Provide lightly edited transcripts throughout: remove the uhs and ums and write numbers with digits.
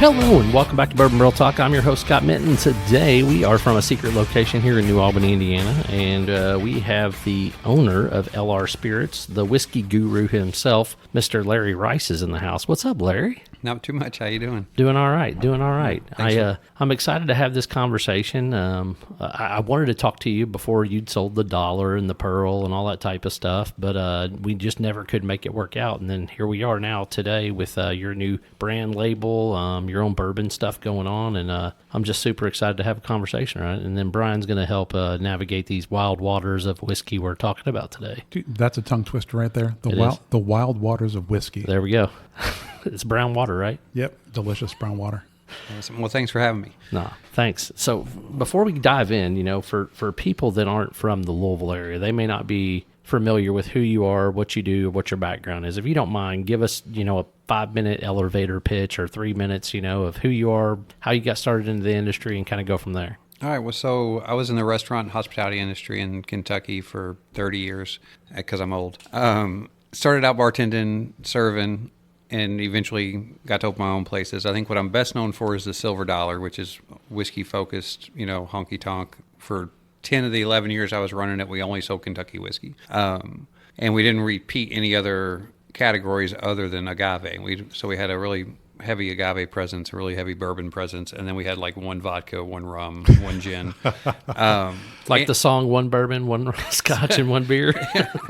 Hello and welcome back to Bourbon Barrel Talk. I'm your host, Scott Minton. Today we are from a secret location here in New Albany, Indiana, and we have the owner of LR Spirits, the whiskey guru himself, Mr. Larry Rice is in the house. What's up, Larry? Not too much. How you doing? Doing all right. I'm excited to have this conversation. I wanted to talk to you before you'd sold the dollar and the pearl and all that type of stuff, but we just never could make it work out. And then here we are now today with your new brand label, your own bourbon stuff going on, and I'm just super excited to have a conversation, right? And then Brian's going to help navigate these wild waters of whiskey we're talking about today. Dude, that's a tongue twister right there. The wild waters of whiskey. There we go. It's brown water, right? Yep, delicious brown water. Awesome. Well, thanks for having me. No, thanks. So before we dive in, for people that aren't from the Louisville area, they may not be familiar with who you are, what you do, what your background is. If you don't mind, give us, a 5-minute elevator pitch or 3 minutes, of who you are, how you got started into the industry, and kind of go from there. All right. Well, so I was in the restaurant and hospitality industry in Kentucky for 30 years because I'm old. Started out bartending, serving, and eventually got to open my own places. I think what I'm best known for is the Silver Dollar, which is whiskey-focused, honky-tonk. For 10 of the 11 years I was running it, we only sold Kentucky whiskey. And we didn't repeat any other categories other than agave. So we had a really heavy agave presence, a really heavy bourbon presence, and then we had like one vodka, one rum, one gin. The song, one bourbon, one scotch, and one beer.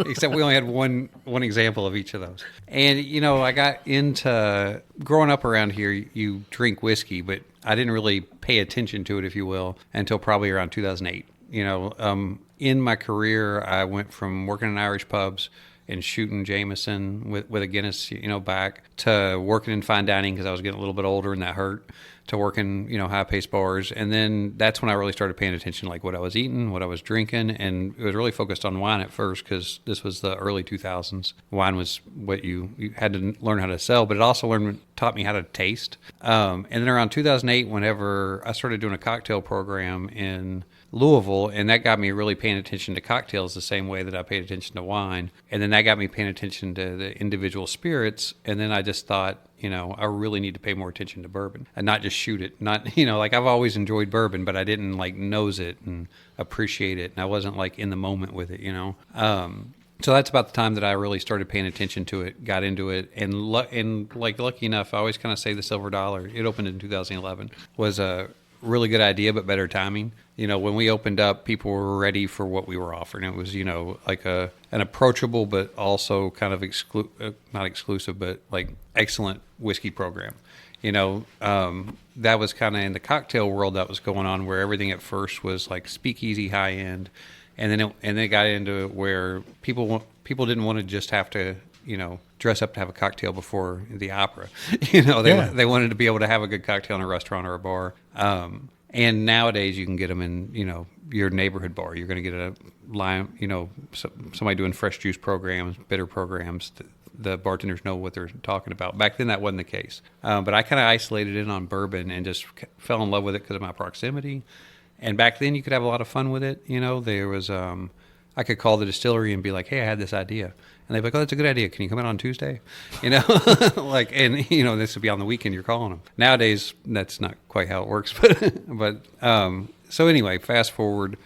Except we only had one example of each of those. And, I got into growing up around here, you drink whiskey, but I didn't really pay attention to it, if you will, until probably around 2008. In my career, I went from working in Irish pubs and shooting Jameson with a Guinness, back, to working in fine dining because I was getting a little bit older and that hurt, to working, high-paced bars. And then that's when I really started paying attention, like what I was eating, what I was drinking, and it was really focused on wine at first because this was the early 2000s. Wine was what you had to learn how to sell, but it also taught me how to taste. And then around 2008, whenever I started doing a cocktail program in Louisville, and that got me really paying attention to cocktails the same way that I paid attention to wine. And then that got me paying attention to the individual spirits. And then I just thought, I really need to pay more attention to bourbon and not just shoot it. Not, I've always enjoyed bourbon, but I didn't nose it and appreciate it. And I wasn't in the moment with it, So that's about the time that I really started paying attention to it, got into it, and lucky enough, I always kind of say the Silver Dollar. It opened in 2011. Was a really good idea, but better timing. When we opened up, people were ready for what we were offering. It was, an approachable, but also kind of not exclusive, but excellent whiskey program. That was kind of in the cocktail world that was going on, where everything at first was speakeasy, high end, and then it got into it where people didn't want to just have to dress up to have a cocktail before the opera. They wanted to be able to have a good cocktail in a restaurant or a bar. And nowadays you can get them in, your neighborhood bar. You're going to get a lime, somebody doing fresh juice programs, bitter programs. The bartenders know what they're talking about. Back then that wasn't the case. But I kind of isolated in on bourbon and just fell in love with it because of my proximity. And back then you could have a lot of fun with it. There was, I could call the distillery and be like, hey, I had this idea. And they'd be like, oh, that's a good idea. Can you come in on Tuesday? And this would be on the weekend you're calling them. Nowadays, that's not quite how it works. So anyway, fast forward,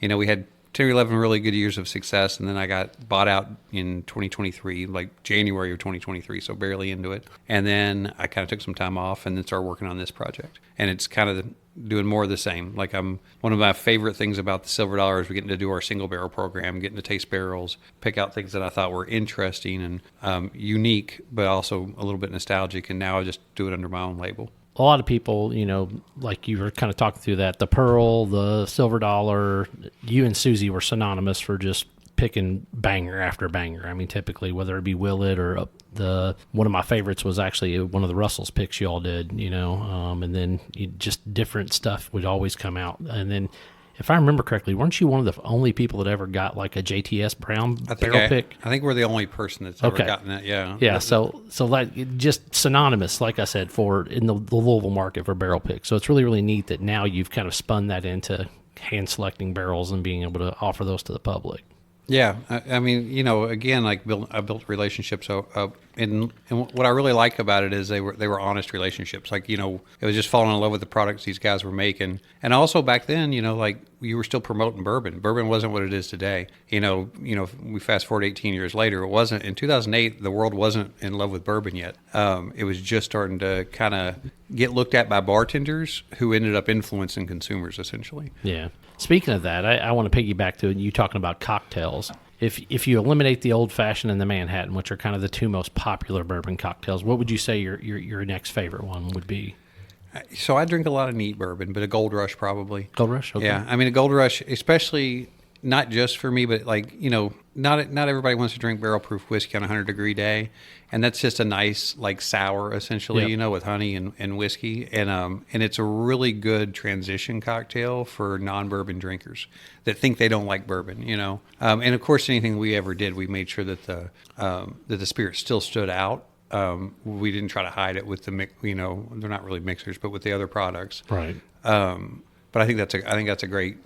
we had 10 or 11 really good years of success. And then I got bought out in 2023, January of 2023. So barely into it. And then I kind of took some time off and then started working on this project. And it's kind of doing more of the same. One of my favorite things about the Silver Dollar is we're getting to do our single barrel program, getting to taste barrels, pick out things that I thought were interesting and unique, but also a little bit nostalgic. And now I just do it under my own label. A lot of people, like you were kind of talking through that, the Pearl, the Silver Dollar, you and Susie were synonymous for just picking banger after banger. I mean, typically, whether it be Willet or one of my favorites was actually one of the Russell's picks y'all did, and then just different stuff would always come out. And then, if I remember correctly, weren't you one of the only people that ever got a JTS Brown barrel pick? I think we're the only person that's ever gotten that. Yeah. Yeah. So just synonymous, like I said, for in the Louisville market for barrel picks. So it's really, really neat that now you've kind of spun that into hand selecting barrels and being able to offer those to the public. Yeah, I mean, again, I built relationships and what I really like about it is they were honest relationships. Like, it was just falling in love with the products these guys were making. And also back then, like you were still promoting bourbon. Bourbon wasn't what it is today. We fast forward 18 years later, it wasn't. In 2008, the world wasn't in love with bourbon yet. It was just starting to kind of get looked at by bartenders who ended up influencing consumers, essentially. Yeah. Speaking of that, I want to piggyback to you talking about cocktails. If you eliminate the Old Fashioned and the Manhattan, which are kind of the two most popular bourbon cocktails, what would you say your next favorite one would be? So I drink a lot of neat bourbon, but a Gold Rush probably. Gold Rush? Okay. Yeah, I mean a Gold Rush, especially not just for me, but like not everybody wants to drink barrel proof whiskey on a 100-degree day, and that's just a nice like sour essentially, Yep. with honey and whiskey, and it's a really good transition cocktail for non-bourbon drinkers that think they don't like bourbon, and of course anything we ever did, we made sure that the spirit still stood out. We didn't try to hide it with the they're not really mixers, but with the other products, Right. But I think that's a great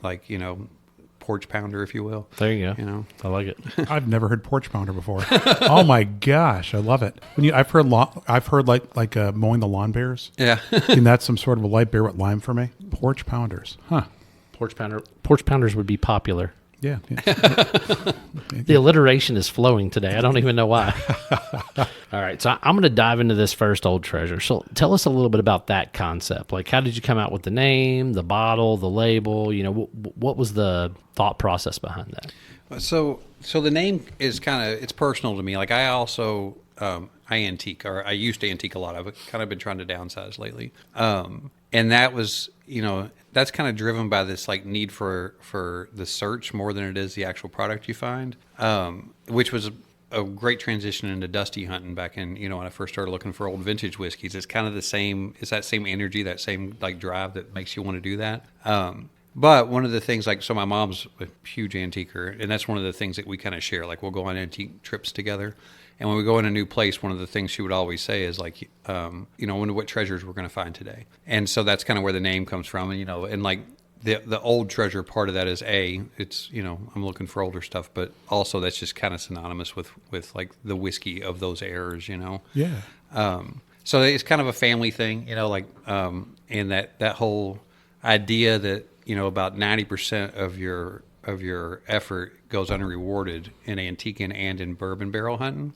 porch pounder, if you will. There you go. I like it. I've never heard porch pounder before. Oh my gosh, I love it. I've heard like mowing the lawn bears. Yeah. And that's some sort of a light beer with lime for me. Porch pounders, huh? Porch pounders would be popular. Yeah. The alliteration is flowing today. I don't even know why. All right, so I'm going to dive into this first Old Treasure. So tell us a little bit about that concept. Like, how did you come out with the name, the bottle, the label? What was the thought process behind that? So the name is it's personal to me. Like I also I antique, or I used to antique a lot. I've kind of been trying to downsize lately. And that was, that's kind of driven by this like need for the search more than it is the actual product you find, which was a great transition into dusty hunting back in, when I first started looking for old vintage whiskeys. It's kind of the same, it's that same energy, that same like drive that makes you want to do that. But one of the things, so my mom's a huge antiquer, and that's one of the things that we kind of share. Like we'll go on antique trips together. And when we go in a new place, one of the things she would always say is like, wonder what treasures we're going to find today. And so that's kind of where the name comes from. And, and like the old treasure part of that is it's, I'm looking for older stuff, but also that's just kind of synonymous with like the whiskey of those eras, Yeah. So it's kind of a family thing, and that whole idea that, about 90% of your effort goes unrewarded in antiquing and in bourbon barrel hunting.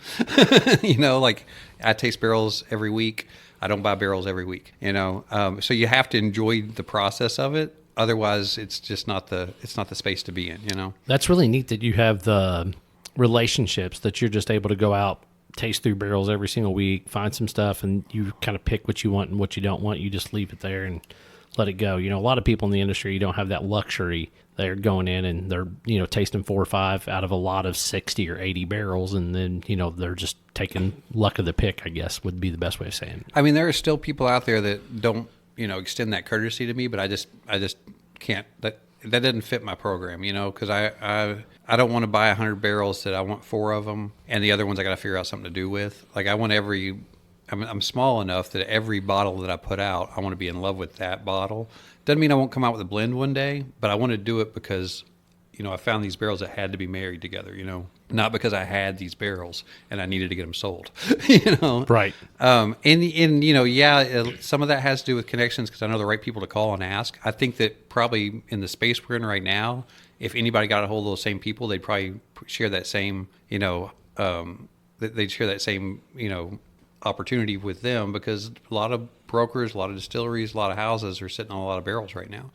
Like I taste barrels every week. I don't buy barrels every week, so you have to enjoy the process of it. Otherwise it's just not the space to be in, That's really neat that you have the relationships that you're just able to go out, taste through barrels every single week, find some stuff, and you kind of pick what you want and what you don't want. You just leave it there and let it go. A lot of people in the industry, you don't have that luxury. They're going in and they're, tasting 4 or 5 out of a lot of 60 or 80 barrels. And then, they're just taking luck of the pick, I guess, would be the best way of saying it. I mean, there are still people out there that don't, extend that courtesy to me, but I just can't, that doesn't fit my program, because I don't want to buy 100 barrels that I want 4 of them. And the other ones I got to figure out something to do with. Like I want I'm small enough that every bottle that I put out, I want to be in love with that bottle. Doesn't mean I won't come out with a blend one day, but I want to do it because, I found these barrels that had to be married together, not because I had these barrels and I needed to get them sold, Right. Some of that has to do with connections because I know the right people to call and ask. I think that probably in the space we're in right now, if anybody got a hold of those same people, they'd probably share that same, they'd share that same, opportunity with them because a lot of brokers, a lot of distilleries, a lot of houses are sitting on a lot of barrels right now.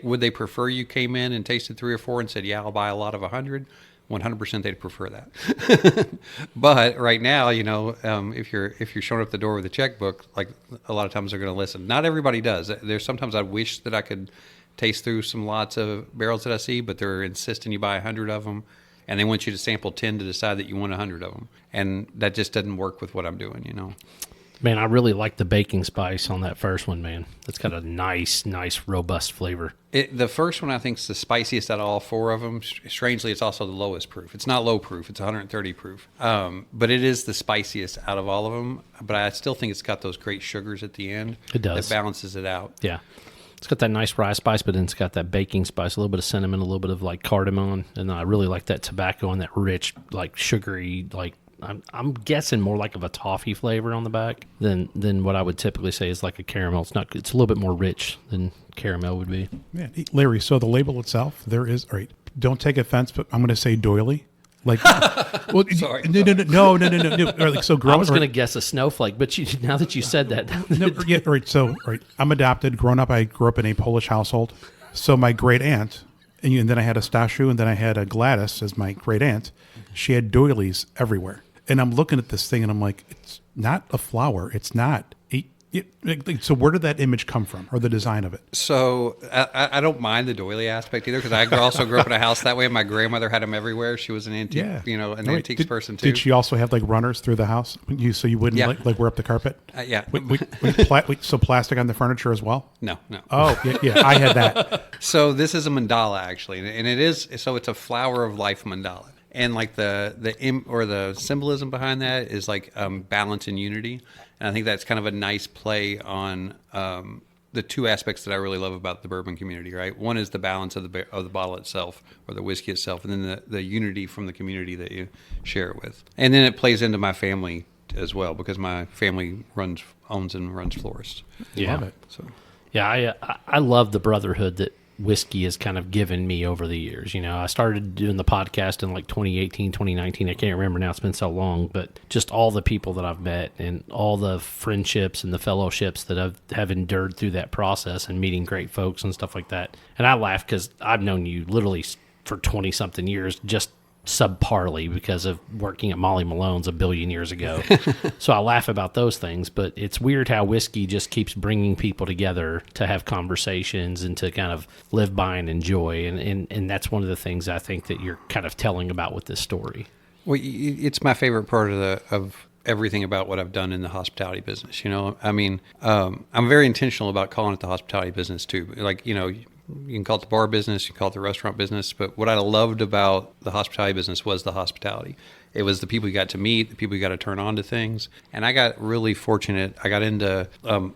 Would they prefer you came in and tasted 3 or 4 and said, yeah, I'll buy a lot of 100? 100% they'd prefer that. But right now, if you're showing up the door with a checkbook, like a lot of times they're going to listen. Not everybody does. There's sometimes I wish that I could taste through some lots of barrels that I see, but they're insisting you buy 100 of them. And they want you to sample 10 to decide that you want 100 of them. And that just doesn't work with what I'm doing, Man, I really like the baking spice on that first one, man. It's got a nice, robust flavor. The first one I think is the spiciest out of all 4 of them. Strangely, it's also the lowest proof. It's not low proof. It's 130 proof. But it is the spiciest out of all of them. But I still think it's got those great sugars at the end. It does. That balances it out. Yeah. It's got that nice rye spice, but then it's got that baking spice, a little bit of cinnamon, a little bit of like cardamom, and I really like that tobacco and that rich, like sugary, like I'm guessing more like of a toffee flavor on the back than what I would typically say is like a caramel. It's a little bit more rich than caramel would be. Man, Larry, so the label itself, there is, all right, don't take offense, but I'm going to say doily. Like, well, Sorry. No. Like, so I was going to guess a snowflake, but now that you said that. No, yeah, right. So, right, I'm adopted. I grew up in a Polish household. So my great aunt, and then I had a Stashu, and then I had a Gladys as my great aunt. She had doilies everywhere. And I'm looking at this thing, and I'm like, it's not a flower. It's not. So where did that image come from, or the design of it? So I don't mind the doily aspect either, because I also grew up in a house that way. And my grandmother had them everywhere. She was an antique, antiques person too. Did she also have like runners through the house, so you wouldn't like wear up the carpet? Yeah. So plastic on the furniture as well? No. Oh, yeah, I had that. So this is a mandala actually, and it is. So it's a flower of life mandala. And like the symbolism behind that is like balance and unity, and I think that's kind of a nice play on the two aspects that I really love about the bourbon community. Right, one is the balance of the bottle itself or the whiskey itself, and then the unity from the community that you share it with, and then it plays into my family as well because my family owns and runs florists. Yeah, Love it. So yeah, I love the brotherhood that whiskey has kind of given me over the years. I started doing the podcast in like 2018, 2019. I can't remember now. It's been so long, but just all the people that I've met and all the friendships and the fellowships that have endured through that process and meeting great folks and stuff like that. And I laugh because I've known you literally for 20 something years, just subparly because of working at Molly Malone's a billion years ago. So I laugh about those things, but it's weird how whiskey just keeps bringing people together to have conversations and to kind of live by and enjoy. And that's one of the things I think that you're kind of telling about with this story. Well, it's my favorite part of everything about what I've done in the hospitality business. I mean, I'm very intentional about calling it the hospitality business too. Like, you can call it the bar business, you can call it the restaurant business, but what I loved about the hospitality business was the hospitality. It was the people you got to meet, the people you got to turn on to things. And I got really fortunate. I got into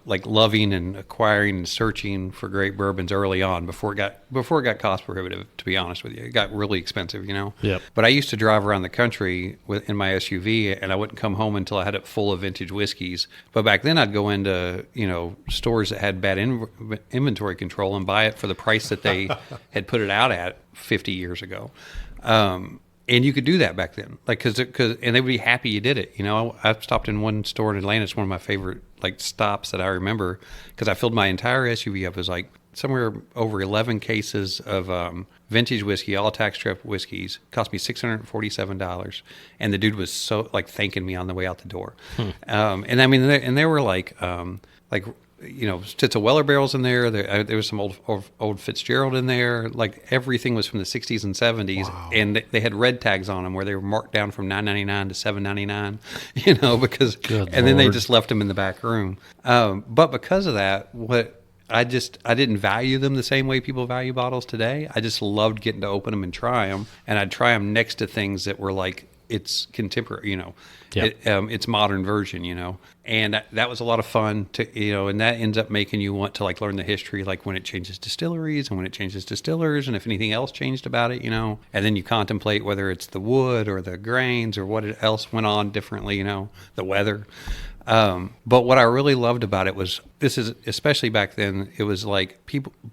like loving and acquiring and searching for great bourbons early on before it got cost prohibitive, to be honest with you. It got really expensive, Yep. But I used to drive around the country in my SUV, and I wouldn't come home until I had it full of vintage whiskeys. But back then I'd go into, stores that had bad inventory control and buy it for the price that they had put it out at 50 years ago. And you could do that back then, like, and they would be happy you did it. I stopped in one store in Atlanta. It's one of my favorite stops that I remember because I filled my entire SUV up. It was like somewhere over 11 cases of vintage whiskey, all tax prep whiskeys. Cost me $647, and the dude was so thanking me on the way out the door. And I mean, there were Stitzel Weller barrels in there. There was some old Fitzgerald in there. Like everything was from the 60s and 70s, wow. And they had red tags on them where they were marked down from $9.99 to $7.99. Because then they just left them in the back room. But because of that, I didn't value them the same way people value bottles today. I just loved getting to open them and try them, and I'd try them next to things that were like it's contemporary, Yep. It's modern version, and that was a lot of fun to, and that ends up making you want to learn the history, when it changes distilleries and when it changes distillers and if anything else changed about it, and then you contemplate whether it's the wood or the grains or what else went on differently, the weather. But what I really loved about it was, especially back then, it was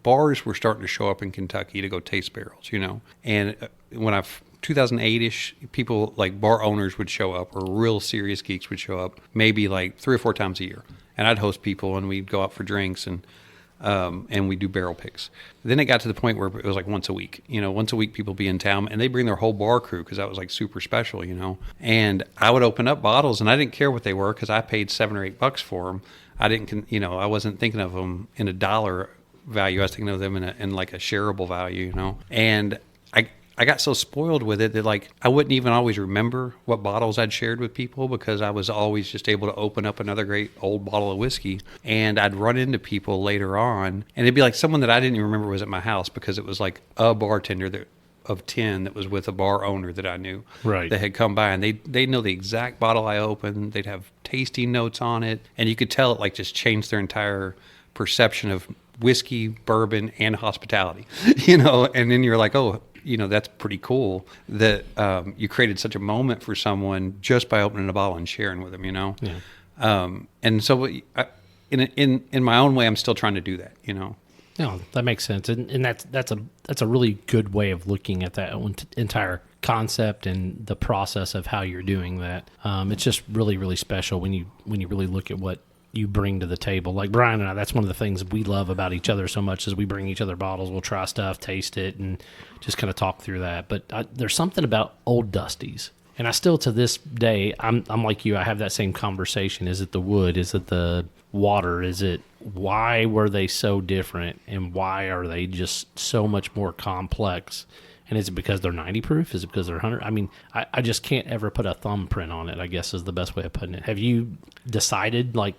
bars were starting to show up in Kentucky to go taste barrels, and when 2008-ish, people bar owners would show up, or real serious geeks would show up, maybe 3 or 4 times a year. And I'd host people, and we'd go out for drinks, and we'd do barrel picks. Then it got to the point where it was once a week. Once a week people be in town, and they bring their whole bar crew because that was super special, And I would open up bottles, and I didn't care what they were because I paid $7 or $8 for them. I didn't, I wasn't thinking of them in a dollar value. I was thinking of them in a shareable value, And I got so spoiled with it that I wouldn't even always remember what bottles I'd shared with people because I was always just able to open up another great old bottle of whiskey, and I'd run into people later on, and it'd be someone that I didn't even remember was at my house because it was a bartender of 10 that was with a bar owner that I knew, right, that had come by, and they'd know the exact bottle I opened. They'd have tasting notes on it, and you could tell it just changed their entire perception of whiskey, bourbon, and hospitality, and then you're like, oh, that's pretty cool that you created such a moment for someone just by opening a bottle and sharing with them, Yeah. And so in my own way, I'm still trying to do that, No, that makes sense, and that's a really good way of looking at that entire concept and the process of how you're doing that. It's just really, really special when you really look at what you bring to the table. Like Brian and I, that's one of the things we love about each other so much is we bring each other bottles. We'll try stuff, taste it, and just kind of talk through that. But there's something about old Dusties. And I still, to this day, I'm like you. I have that same conversation. Is it the wood? Is it the water? Is it why were they so different? And why are they just so much more complex? And is it because they're 90 proof? Is it because they're 100? I mean, I just can't ever put a thumbprint on it, I guess is the best way of putting it. Have you decided, like,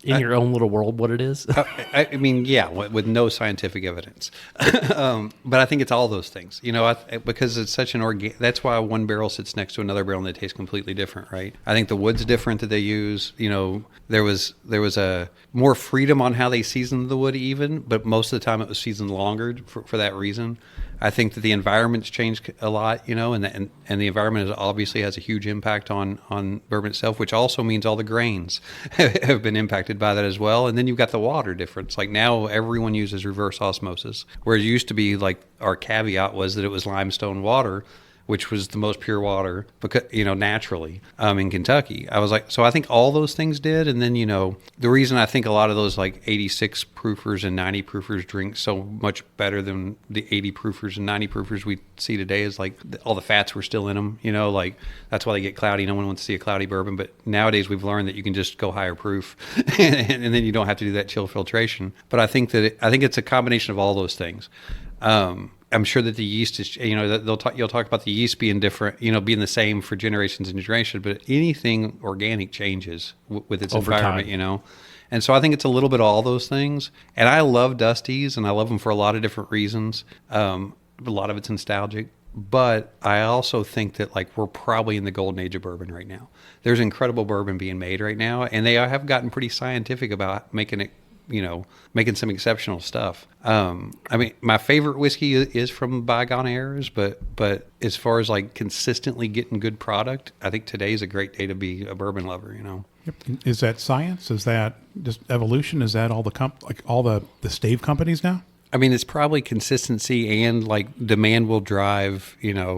in your own little world what it is? I mean, yeah, with no scientific evidence. But I think it's all those things, because it's such an that's why one barrel sits next to another barrel and they taste completely different, right? I think the wood's different that they use. There was a more freedom on how they seasoned the wood even, but most of the time it was seasoned longer for that reason. I think that the environment's changed a lot, and the environment obviously has a huge impact on bourbon itself, which also means all the grains have been impacted by that as well. And then you've got the water difference. Like now everyone uses reverse osmosis, where it used to be like our caveat was that it was limestone water, which was the most pure water, because naturally in Kentucky. I was like, so I think all those things did, and then the reason I think a lot of those like 86 proofers and 90 proofers drink so much better than the 80 proofers and 90 proofers we see today is like all the fats were still in them. Like that's why they get cloudy. No one wants to see a cloudy bourbon, but nowadays we've learned that you can just go higher proof, and then you don't have to do that chill filtration. But I think it's a combination of all those things. I'm sure that the yeast is, you'll talk about the yeast being different, being the same for generations and generations, but anything organic changes with its Over environment, time. And so I think it's a little bit of all those things. And I love Dusties, and I love them for a lot of different reasons. A lot of it's nostalgic, but I also think that like we're probably in the golden age of bourbon right now. There's incredible bourbon being made right now, and they have gotten pretty scientific about making it, making some exceptional stuff. I mean, my favorite whiskey is from bygone eras, but as far as like consistently getting good product, I think today's a great day to be a bourbon lover, Yep. Is that science? Is that just evolution? Is that all the stave companies now? I mean, it's probably consistency and like demand will drive, the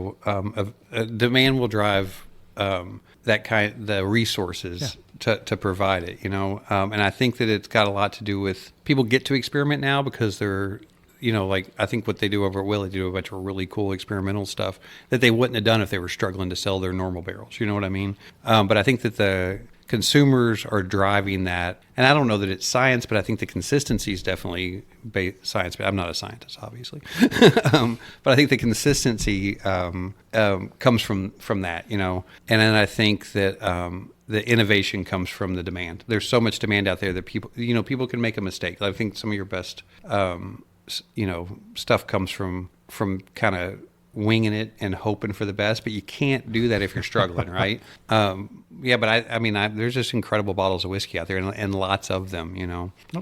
resources to provide it, and I think that it's got a lot to do with people get to experiment now because they're, like I think what they do over at Willie, they do a bunch of really cool experimental stuff that they wouldn't have done if they were struggling to sell their normal barrels. You know what I mean? But I think that the consumers are driving that, and I don't know that it's science, but I think the consistency is definitely science. But I'm not a scientist, obviously. But I think the consistency comes from that, and then I think that the innovation comes from the demand. There's so much demand out there that people can make a mistake. I think some of your best stuff comes from kind of winging it and hoping for the best, but you can't do that if you're struggling, right? But I mean, there's just incredible bottles of whiskey out there, and lots of them,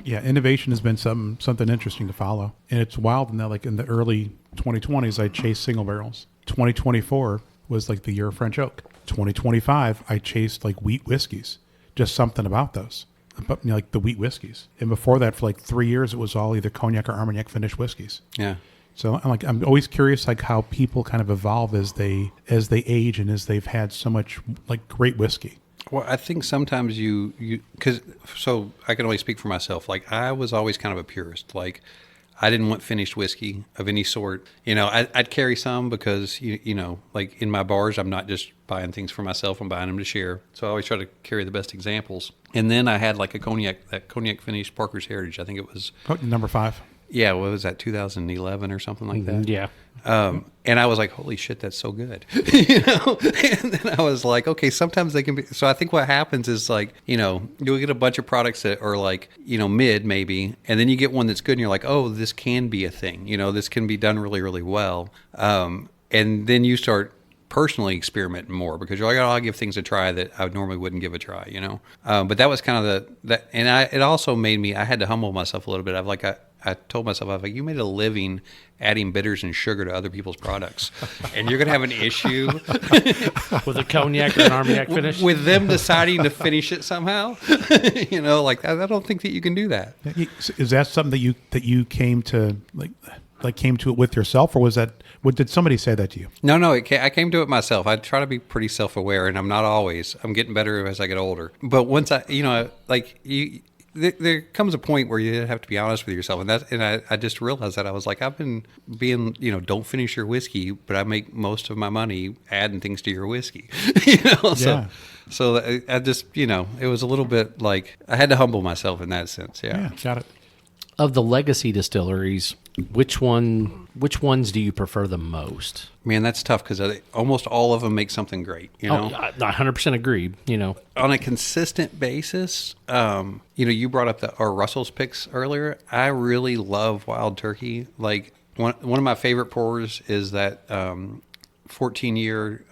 Yeah, innovation has been something interesting to follow, and it's wild. Now, like in the early 2020s, I chased single barrels. 2024 was like the year of French oak. 2025, I chased like wheat whiskeys. Just something about those, but like the wheat whiskeys. And before that, for like 3 years, it was all either cognac or Armagnac finished whiskeys. Yeah. So I'm always curious like how people kind of evolve as they age and as they've had so much like great whiskey. Well, I think sometimes so I can only speak for myself. Like I was always kind of a purist. Like I didn't want finished whiskey of any sort. I'd carry some because like in my bars, I'm not just buying things for myself. I'm buying them to share. So I always try to carry the best examples. And then I had like that cognac finished Parker's Heritage. I think it was number 5. Yeah, what was that, 2011 or something like that? Yeah. And I was like, holy shit, that's so good. And then I was like, okay, sometimes they can be. So I think what happens is like, you'll get a bunch of products that are like, mid maybe. And then you get one that's good and you're like, oh, this can be a thing. This can be done really, really well. And then you start personally experimenting more because you're like, oh, I'll give things a try that I normally wouldn't give a try, But that was kind of it also made me, I had to humble myself a little bit. I told myself, I was like, you made a living adding bitters and sugar to other people's products, and you're going to have an issue with a cognac or an Armagnac finish. with them deciding to finish it somehow. Like I don't think that you can do that. Is that something that you came to like came to it with yourself, or was that what did somebody say that to you? No, I came to it myself. I try to be pretty self-aware, and I'm not always. I'm getting better as I get older. But once there comes a point where you have to be honest with yourself, and I just realized that I was like, I've been being, don't finish your whiskey, but I make most of my money adding things to your whiskey, Yeah. So I just, it was a little bit like I had to humble myself in that sense. Yeah, got it. Of the legacy distilleries, which ones do you prefer the most? Man, that's tough because almost all of them make something great. Oh, I 100% agree. On a consistent basis, you brought up our Russell's picks earlier. I really love Wild Turkey. Like one of my favorite pours is that 14-year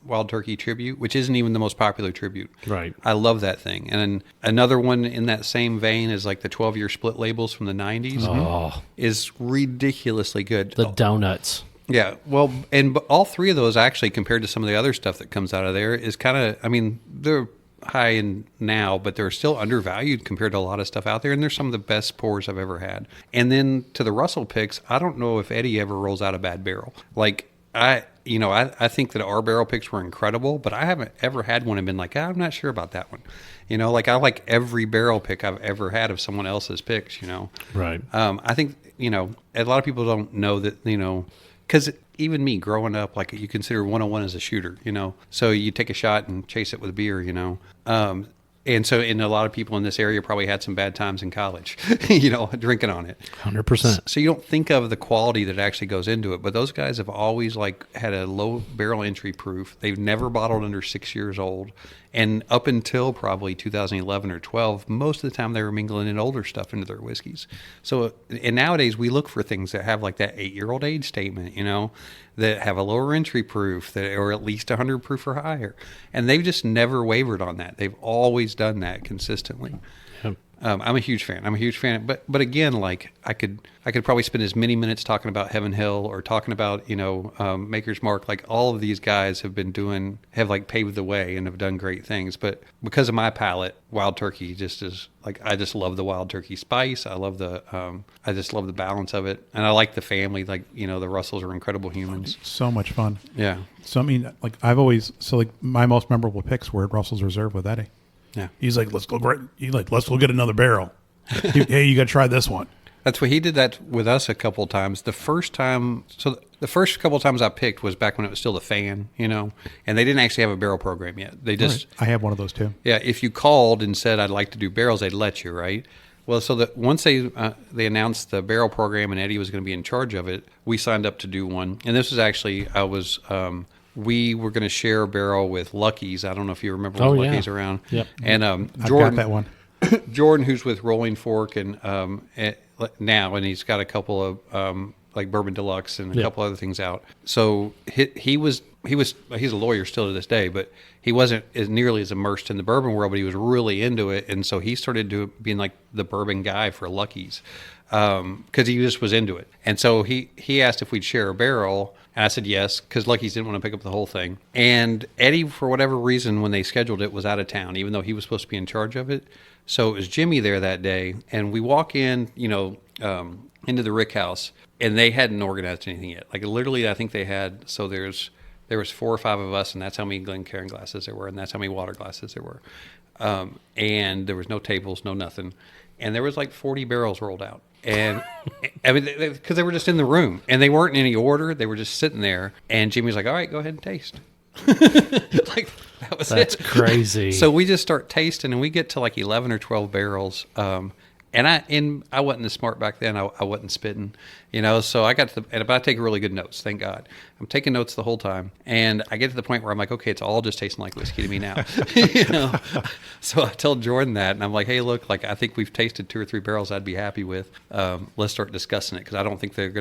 Wild Turkey tribute, which isn't even the most popular tribute. Right. I love that thing. And then another one in that same vein is like the 12-year split labels from the 90s. Oh, Is ridiculously good. the donuts. Yeah, well, and all three of those actually, compared to some of the other stuff that comes out of there, is kind of, they're high in now, but they're still undervalued compared to a lot of stuff out there, and they're some of the best pours I've ever had. And then to the Russell picks, I don't know if Eddie ever rolls out a bad barrel. Like, I think that our barrel picks were incredible, but I haven't ever had one and been like, I'm not sure about that one. Like I like every barrel pick I've ever had of someone else's picks, Right. I think, a lot of people don't know that, because even me growing up, like you consider 101 as a shooter, so you take a shot and chase it with beer, and a lot of people in this area probably had some bad times in college, drinking on it. 100%. So you don't think of the quality that actually goes into it, but those guys have always had a low barrel entry proof. They've never bottled under 6 years old. And up until probably 2011 or 12, most of the time they were mingling in older stuff into their whiskeys. So, and nowadays we look for things that have like that 8-year-old age statement, that have a lower entry proof, or at least 100 proof or higher. And they've just never wavered on that. They've always done that consistently. Yep. I'm a huge fan. But again, like I could probably spend as many minutes talking about Heaven Hill or talking about, Maker's Mark. Like all of these guys have paved the way and have done great things. But because of my palate, Wild Turkey just is like, I just love the Wild Turkey spice. I love I just love the balance of it. And I like the family, the Russells are incredible humans. So much fun. Yeah. So my most memorable picks were at Russell's Reserve with Eddie. Yeah. He's like, let's go get another barrel. Hey, you got to try this one. That's what he did that with us a couple of times. The first couple of times I picked was back when it was still the Fan, and they didn't actually have a barrel program yet. They just, I have one of those too. Yeah. If you called and said, I'd like to do barrels, they'd let you, right? Well, so that once they announced the barrel program and Eddie was going to be in charge of it, we signed up to do one. And this was actually, we were going to share a barrel with Lucky's. I don't know if you remember when Lucky's around. Yep. And I've got Jordan, that one. Jordan, who's with Rolling Fork and now, and he's got a couple of like Bourbon Deluxe and a couple other things out. So he's a lawyer still to this day, but he wasn't nearly as immersed in the bourbon world, but he was really into it, and so he started being like the bourbon guy for Lucky's because he just was into it. And so he asked if we'd share a barrel. And I said yes, because Lucky's didn't want to pick up the whole thing. And Eddie, for whatever reason, when they scheduled it, was out of town, even though he was supposed to be in charge of it. So it was Jimmy there that day. And we walk in, into the Rick House, and they hadn't organized anything yet. Like literally, I think they had, so there was 4 or 5 of us, and that's how many Glencairn glasses there were, and that's how many water glasses there were. And there was no tables, no nothing. And there was like 40 barrels rolled out. And because they were just in the room and they weren't in any order, they were just sitting there. And Jimmy was like, "All right, go ahead and taste." Like that's it. Crazy. So we just start tasting, and we get to like 11 or 12 barrels. And I wasn't as smart back then. I wasn't spitting, so I got to but I take really good notes. Thank God. I'm taking notes the whole time. And I get to the point where I'm like, okay, it's all just tasting like whiskey to me now, So I told Jordan that, and I'm like, hey, look, like I think we've tasted 2 or 3 barrels I'd be happy with. Let's start discussing it, because I don't think that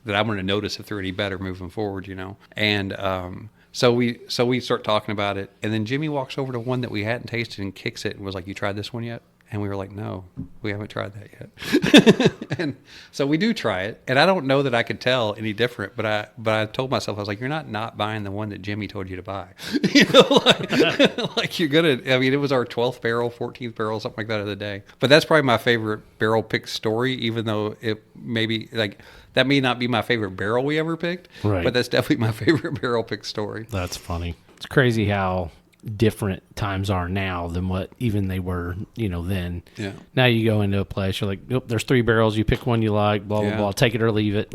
I'm going to notice if they're any better moving forward, And so we start talking about it, and then Jimmy walks over to one that we hadn't tasted and kicks it and was like, "You tried this one yet?" And we were like, no, we haven't tried that yet. And so we do try it. And I don't know that I could tell any different, but I told myself, I was like, you're not buying the one that Jimmy told you to buy. Like you're going to, I mean, it was our 12th barrel, 14th barrel, something like that of the day. But that's probably my favorite barrel pick story, even though it maybe like, that may not be my favorite barrel we ever picked, Right. but that's definitely my favorite barrel pick story. That's funny. It's crazy how different times are now than what even they were, then. Yeah. Now you go into a place, you're like, nope, there's 3 barrels. You pick one you like, blah, blah, Yeah. blah. Take it or leave it.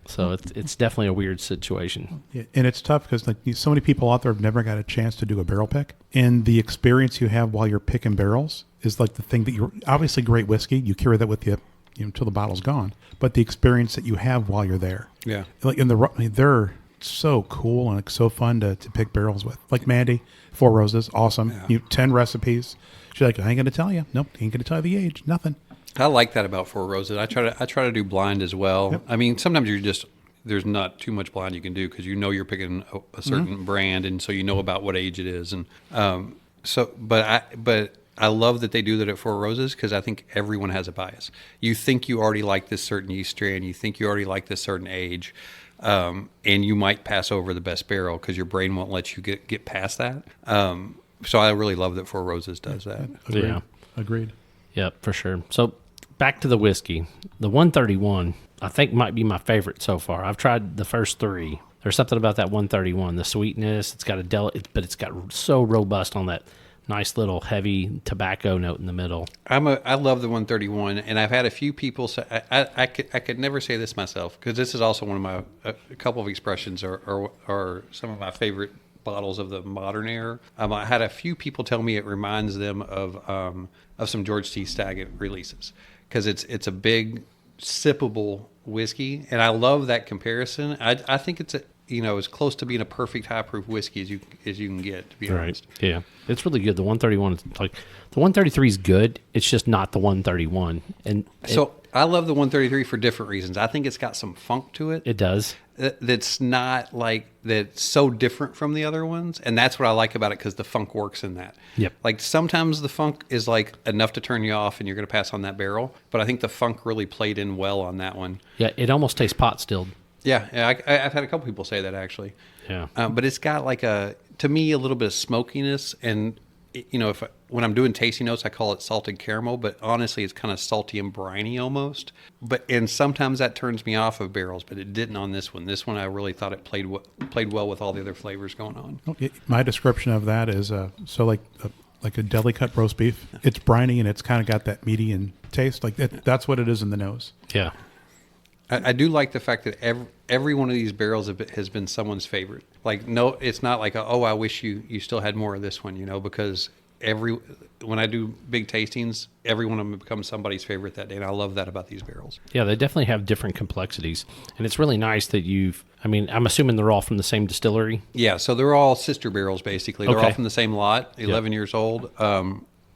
So it's definitely a weird situation. Yeah, and it's tough because like so many people out there have never got a chance to do a barrel pick, and the experience you have while you're picking barrels is like the thing that you're obviously great whiskey. You carry that with you, until the bottle's gone. But the experience that you have while you're there, Yeah. like they're so cool and like so fun to pick barrels with. Like Mandy, Four Roses, awesome. Yeah. 10 recipes. She's like, I ain't gonna tell you. Nope, ain't gonna tell you the age. Nothing. I like that about Four Roses. I try to do blind as well. Yep. I mean, sometimes there's not too much blind you can do because you're picking a certain brand, and so you know about what age it is, and but I love that they do that at Four Roses because I think everyone has a bias. You think you already like this certain yeast strain, you think you already like this certain age, and you might pass over the best barrel because your brain won't let you get past that. So I really love that Four Roses does that. Agreed. Yeah. Agreed. Yep, for sure. So back to the whiskey. The 131, I think, might be my favorite so far. I've tried the first 3. There's something about that 131, the sweetness. It's got but it's got so robust on that nice little heavy tobacco note in the middle. I love the 131, and I've had a few people say I could never say this myself because this is also one of my a couple of expressions or some of my favorite bottles of the modern era. I had a few people tell me it reminds them of some George T. Staggett releases because it's a big sippable whiskey, and I love that comparison. I think it's as close to being a perfect high proof whiskey as you can get, to be honest. Yeah. It's really good. The 131 is like the 133 is good. It's just not the 131. And So I love the 133 for different reasons. I think it's got some funk to it. it does. That's not like that's so different from the other ones, and that's what I like about it because the funk works in that. Yep. Like sometimes the funk is like enough to turn you off, and you're going to pass on that barrel. But I think the funk really played in well on that one. Yeah, it almost tastes pot stilled. Yeah, I've had a couple people say that actually. Yeah. But it's got like to me a little bit of smokiness, and when I'm doing tasting notes, I call it salted caramel, but honestly, it's kind of salty and briny almost. And sometimes that turns me off of barrels, but it didn't on this one. This one, I really thought it played well with all the other flavors going on. Okay. My description of that is like a deli cut roast beef. It's briny and it's kind of got that meaty and taste. Like that's what it is in the nose. Yeah. I do like the fact that every one of these barrels has been someone's favorite. Like, no, it's not like, I wish you still had more of this one, because when I do big tastings, every one of them becomes somebody's favorite that day, and I love that about these barrels. Yeah, they definitely have different complexities, and it's really nice that I'm assuming they're all from the same distillery. Yeah, so they're all sister barrels, basically. They're Okay. all from the same lot, 11 years old.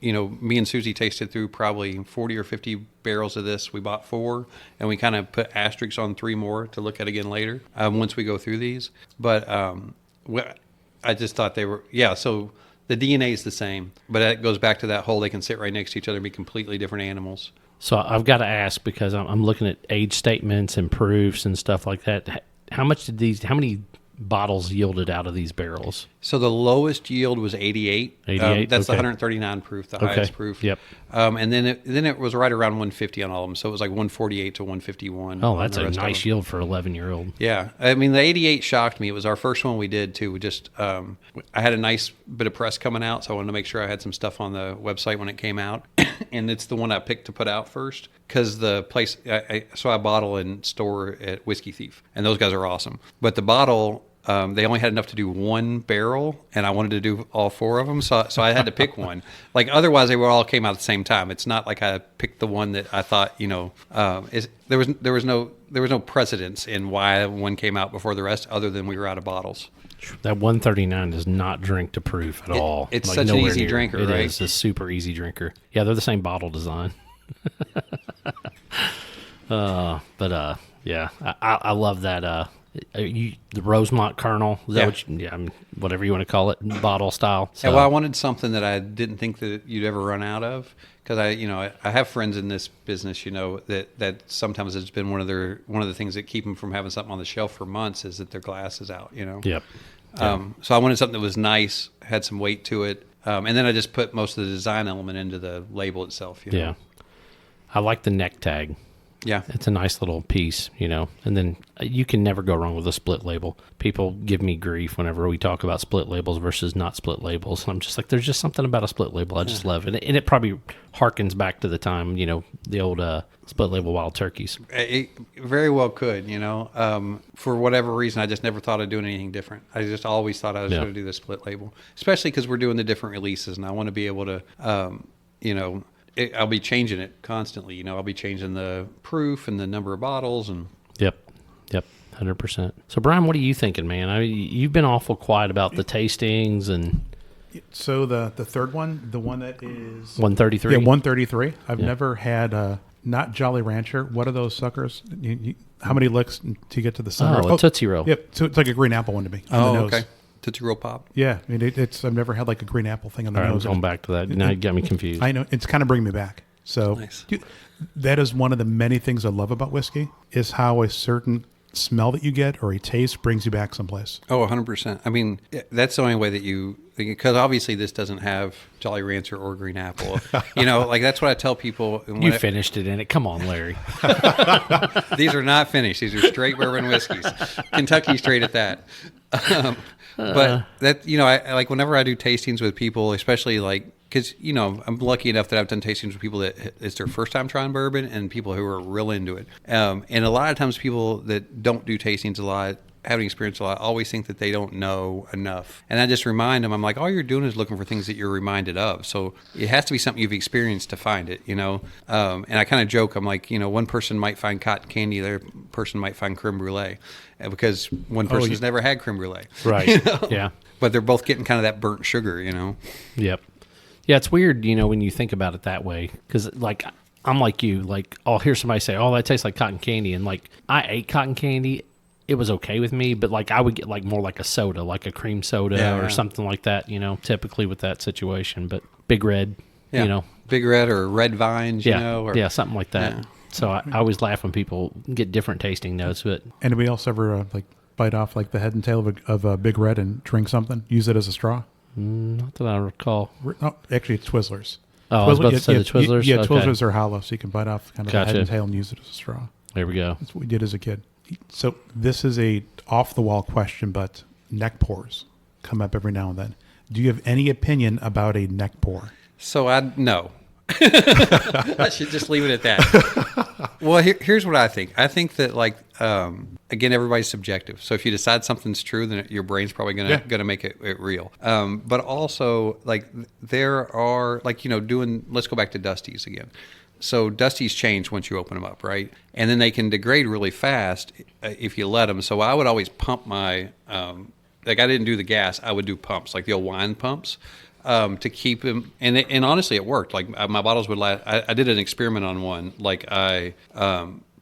Me and Susie tasted through probably 40 or 50 barrels of this. We bought 4, and we kind of put asterisks on 3 more to look at again later once we go through these. But I just thought they were, so the DNA is the same, but it goes back to that whole they can sit right next to each other and be completely different animals. So I've got to ask, because I'm looking at age statements and proofs and stuff like that. How many bottles yielded out of these barrels? So the lowest yield was 88. 88, that's the okay. 139 proof, the Okay, highest proof. yep. And then it was right around 150 on all of them. So it was like 148 to 151. Oh, on that's the a rest of nice them. yield for 11-year-old. Yeah. I mean, the 88 shocked me. It was our first one we did, too. We just, I had a nice bit of press coming out, so I wanted to make sure I had some stuff on the website when it came out. And it's the one I picked to put out first because the place, so I bottle and store at Whiskey Thief, and those guys are awesome. But the bottle, they only had enough to do 1 barrel, and I wanted to do all 4 of them, so I had to pick one. Like otherwise, they all came out at the same time. It's not like I picked the one that I thought, there was no precedence in why one came out before the rest, other than we were out of bottles. That 139 does not drink to proof at all. It's such an nowhere easy near. drinker, It right? is a super easy drinker. Yeah, they're the same bottle design. Yeah, I love that. The Rosemont Kernel, is that Yeah. what I mean, whatever you want to call it, bottle style. So, Yeah, well, I wanted something that I didn't think that you'd ever run out of, because I have friends in this business, that sometimes it's been one of the things that keep them from having something on the shelf for months is that their glass is out. Yep. So I wanted something that was nice, had some weight to it, and then I just put most of the design element into the label itself. Yeah. I like the neck tag. Yeah. It's a nice little piece, and then you can never go wrong with a split label. People give me grief whenever we talk about split labels versus not split labels. And I'm just like, there's just something about a split label. I just love it. And it probably harkens back to the time, the old split label wild turkeys. It very well could, for whatever reason, I just never thought of doing anything different. I just always thought I was going to do the split label, especially because we're doing the different releases, and I want to be able to, I'll be changing it constantly. I'll be changing the proof and the number of bottles. And Yep, 100%. So, Brian, what are you thinking, man? You've been awful quiet about the tastings and... So the third one, the one that is 133? Yeah, 133. I've never had not Jolly Rancher. What are those suckers? How many licks to get to the center? a Tootsie Roll. Yep, so it's like a green apple one to me. On the nose. Okay. Tootsie Roll Pop. Yeah, I mean, I've never had like a green apple thing on the All right, I'm nose. going back to that. Now you got me confused. I know. It's kind of bringing me back. So Nice. that is one of the many things I love about whiskey is how a certain smell that you get or a taste brings you back someplace. Oh, 100%. I mean, that's the only way that because obviously this doesn't have Jolly Rancher or green apple. Like that's what I tell people. You finished it in it. Come on, Larry. These are not finished. These are straight bourbon whiskeys. Kentucky straight at that. But that, I like whenever I do tastings with people, especially like, because, I'm lucky enough that I've done tastings with people that it's their first time trying bourbon and people who are real into it. And a lot of times people that don't do tastings a lot, haven't experienced a lot, always think that they don't know enough. And I just remind them, I'm like, all you're doing is looking for things that you're reminded of. So it has to be something you've experienced to find it, And I kind of joke, I'm like, one person might find cotton candy, the other person might find creme brulee, because one person's never had creme brulee. Right. Yeah. But they're both getting kind of that burnt sugar, Yep. Yeah, it's weird, when you think about it that way. Because, like, I'm like you. Like, I'll hear somebody say, oh, that tastes like cotton candy. And, like, I ate cotton candy. It was okay with me. But, like, I would get, like, more like a soda, like a cream soda or something like that, typically with that situation. But Big Red, Big Red or Red Vines, yeah, something like that. Yeah. So I always laugh when people get different tasting notes. But Anybody else ever, bite off, like, the head and tail of a Big Red and drink something? Use it as a straw? not that I recall. No, actually, it's Twizzlers. Oh, I was about to say the Twizzlers? Yeah, Okay. Twizzlers are hollow, so you can bite off kind of the head Gotcha. and tail and use it as a straw. There we go. That's what we did as a kid. So this is a off-the-wall question, but neck pours come up every now and then. Do you have any opinion about a neck pour? So no. I should just leave it at that. Well, here's what I think. I think that again, everybody's subjective. So if you decide something's true, then your brain's probably gonna make it real. But also there are let's go back to Dusty's again. So Dusty's change once you open them up, right? And then they can degrade really fast if you let them. So I would always pump my I didn't do the gas. I would do pumps, like the old wine pumps. To keep them, and honestly, it worked. Like my bottles would last. I did an experiment on one. Like I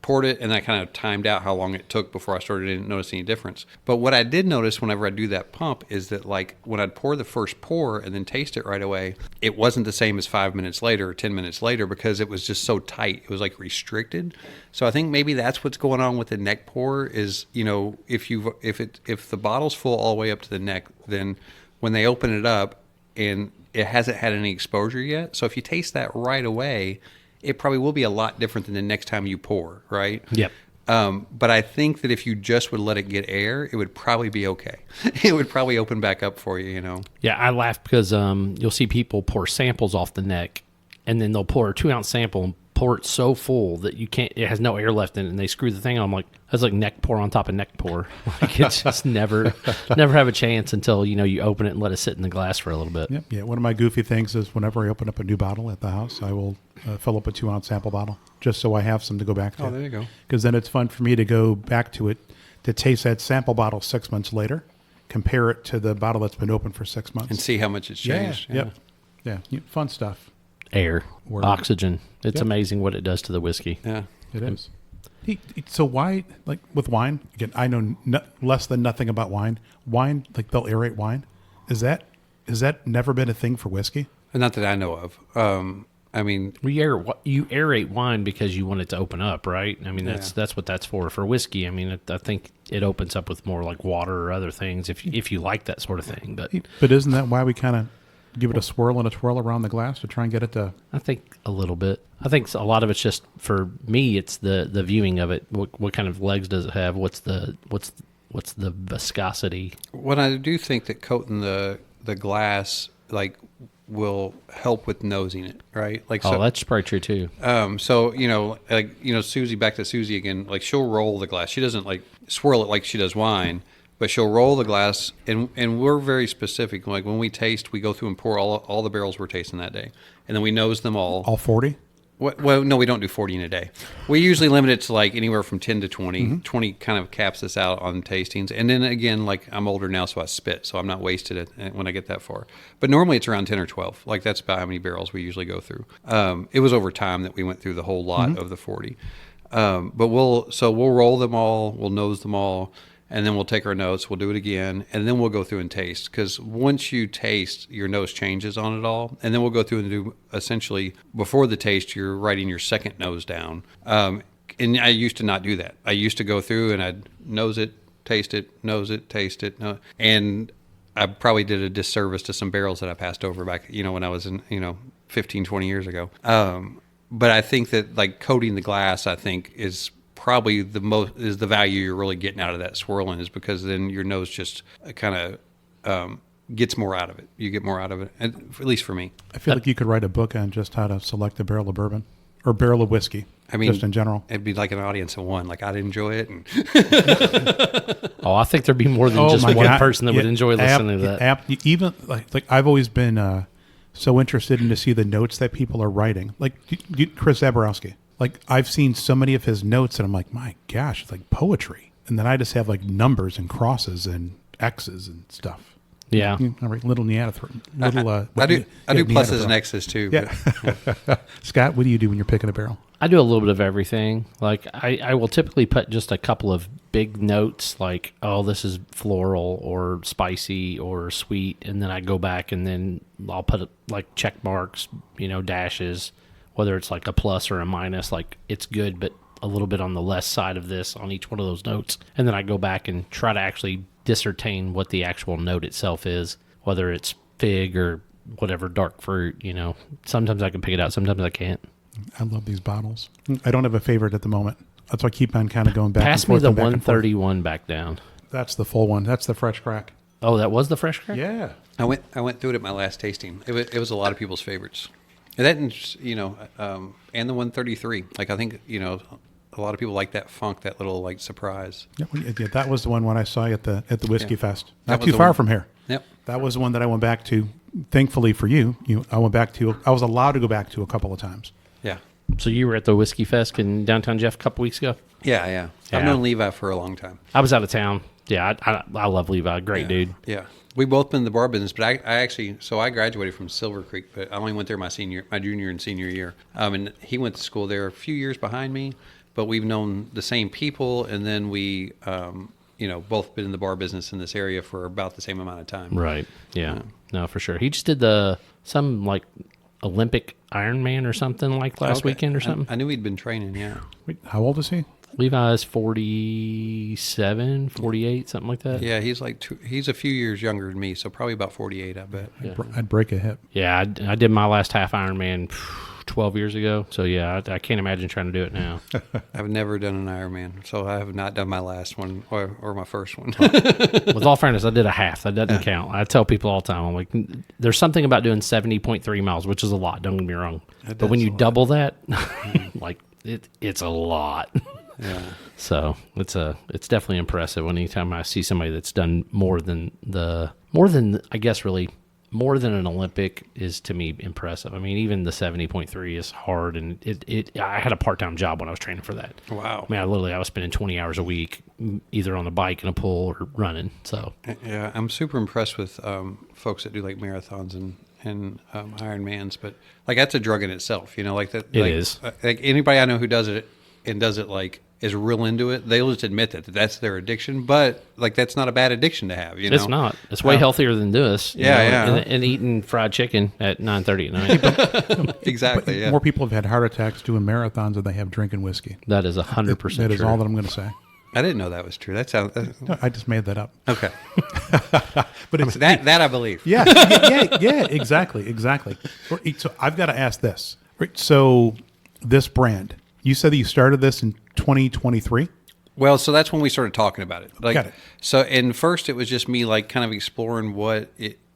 poured it, and I kind of timed out how long it took before I started to notice any difference. But what I did notice whenever I do that pump is that when I'd pour the first pour and then taste it right away, it wasn't the same as 5 minutes later or 10 minutes later because it was just so tight. It was restricted. So I think maybe that's what's going on with the neck pour is if the bottle's full all the way up to the neck, then when they open it up. And it hasn't had any exposure yet. So if you taste that right away, it probably will be a lot different than the next time you pour, right? Yep. But I think that if you just would let it get air, it would probably be okay. It would probably open back up for you, Yeah, I laugh because you'll see people pour samples off the neck, and then they'll pour a 2-ounce sample and pour it so full that it has no air left in it, and they screw the thing on. I'm like, that's like neck pour on top of neck pour. It's just never have a chance until you open it and let it sit in the glass for a little bit. Yep. Yeah. One of my goofy things is whenever I open up a new bottle at the house, I will fill up a 2-ounce sample bottle just so I have some to go back to. Oh, there you go. Because then it's fun for me to go back to it to taste that sample bottle 6 months later, compare it to the bottle that's been open for 6 months, And see how much it's changed. Yeah. Yep. Yeah. Fun stuff. Air, Word. oxygen. It's Yep. amazing what it does to the whiskey. Yeah. It is. So why, like with wine, again, I know less than nothing about wine. Wine, like they'll aerate wine. Has that never been a thing for whiskey? Not that I know of. I mean, You aerate wine because you want it to open up, right? I mean, that's what that's for. For whiskey, I mean, I think it opens up with more like water or other things if you like that sort of thing. But isn't that why we kind of give it a swirl and a twirl around the glass to try and get it to? I think a little bit. I think a lot of it's just, for me, it's the viewing of it. What kind of legs does it have? What's the viscosity? what I do think that coating the glass will help with nosing it, right? That's probably true too. So Susie, back to Susie again. Like, she'll roll the glass. She doesn't like swirl it like she does wine, but she'll roll the glass, and we're very specific. Like, when we taste, we go through and pour all the barrels we're tasting that day, and then we nose them all. All 40? Well, no, we don't do 40 in a day. We usually limit it to like anywhere from 10 to 20. Mm-hmm. 20 kind of caps us out on tastings. And then again, like, I'm older now, so I spit, so I'm not wasted when I get that far. But normally it's around 10 or 12. Like, that's about how many barrels we usually go through. It was over time that we went through the whole lot of the 40. But we'll roll them all, we'll nose them all, and then we'll take our notes, we'll do it again, and then we'll go through and taste. Because once you taste, your nose changes on it all. And then we'll go through and do, essentially, before the taste, you're writing your second nose down. And I used to not do that. I used to go through and I'd nose it, taste it, nose it, taste it. And I probably did a disservice to some barrels that I passed over back, when I was in, 15, 20 years ago. But I think that, like, coating the glass, I think, is probably the value you're really getting out of that swirling, is because then your nose just kind of gets more out of it. You get more out of it, at least for me. I feel like you could write a book on just how to select a barrel of bourbon or barrel of whiskey. I mean, just in general. It'd be like an audience of one. Like, I'd enjoy it. And I think there'd be more than just one person that would enjoy listening to that. Even like I've always been so interested in to see the notes that people are writing. Like Chris Zaborowski. Like, I've seen so many of his notes, and I'm like, my gosh, it's like poetry. And then I just have like numbers and crosses and X's and stuff. Yeah. All right, little Neanderthal. I do pluses and X's too. Yeah. But. Scott, what do you do when you're picking a barrel? I do a little bit of everything. Like, I will typically put just a couple of big notes, like, oh, this is floral or spicy or sweet. And then I go back and then I'll put like check marks, dashes, whether it's like a plus or a minus, like, it's good, but a little bit on the less side of this on each one of those notes. And then I go back and try to actually discern what the actual note itself is, whether it's fig or whatever, dark fruit, Sometimes I can pick it out, sometimes I can't. I love these bottles. I don't have a favorite at the moment. That's why I keep on kind of going back Pass and forth. me the 131 back down. That's the full one. That's the fresh crack. Oh, that was the fresh crack? Yeah. I went through it at my last tasting. It was a lot of people's favorites. And that, and the 133. Like, I think, a lot of people like that funk, that little, like, surprise. Yeah, that was the one when I saw you at the Whiskey Fest. Not That too was far one. from here. Yep. That was the one that I went back to. Thankfully for you, I went back to. I was allowed to go back to a couple of times. Yeah. So you were at the Whiskey Fest in downtown Jeff a couple weeks ago? Yeah. Yeah. I've known Levi for a long time. I was out of town. Yeah, I love Levi. Great dude. Yeah. We've both been in the bar business, but I actually, so I graduated from Silver Creek, but I only went there my junior and senior year. And he went to school there a few years behind me, but we've known the same people, and then we, both been in the bar business in this area for about the same amount of time. Right. Yeah. No, for sure. He just did some like Olympic Ironman or something like last weekend or something. I knew he'd been training, yeah. Wait, how old is he? Levi's 47, 48, something like that. Yeah, he's a few years younger than me, so probably about 48, I bet. Yeah. I'd break a hip. Yeah, I did my last half Ironman 12 years ago. So, yeah, I can't imagine trying to do it now. I've never done an Ironman, so I have not done my last one or my first one. With all fairness, I did a half. That doesn't count. I tell people all the time, I'm like, there's something about doing 70.3 miles, which is a lot. Don't get me wrong. But when you double that, like, it's a lot. Yeah. So it's definitely impressive. Anytime I see somebody that's done more than an Olympic is, to me, impressive. I mean, even the 70.3 is hard, and I had a part-time job when I was training for that. Wow. I mean, I was spending 20 hours a week either on the bike in a pool or running. So yeah, I'm super impressed with folks that do like marathons and Ironmans, but like that's a drug in itself, like that. It like, is. Like anybody I know who does it and does it like is real into it, they'll just admit that that's their addiction. But like that's not a bad addiction to have. You know, It's not. It's way healthier than this. you know, Yeah. And eating fried chicken at 9:30 at night. Exactly. Yeah. More people have had heart attacks doing marathons than they have drinking whiskey. That is 100% That is true. all that I'm going to say. I didn't know that was true. That sounds No, I just made that up. okay. But it's That I believe. yeah, exactly. So I've got to ask this. Right, so this brand, you said that you started this in 2023. Well, so that's when we started talking about it. Like, Got it. So, and first it was just me like kind of exploring what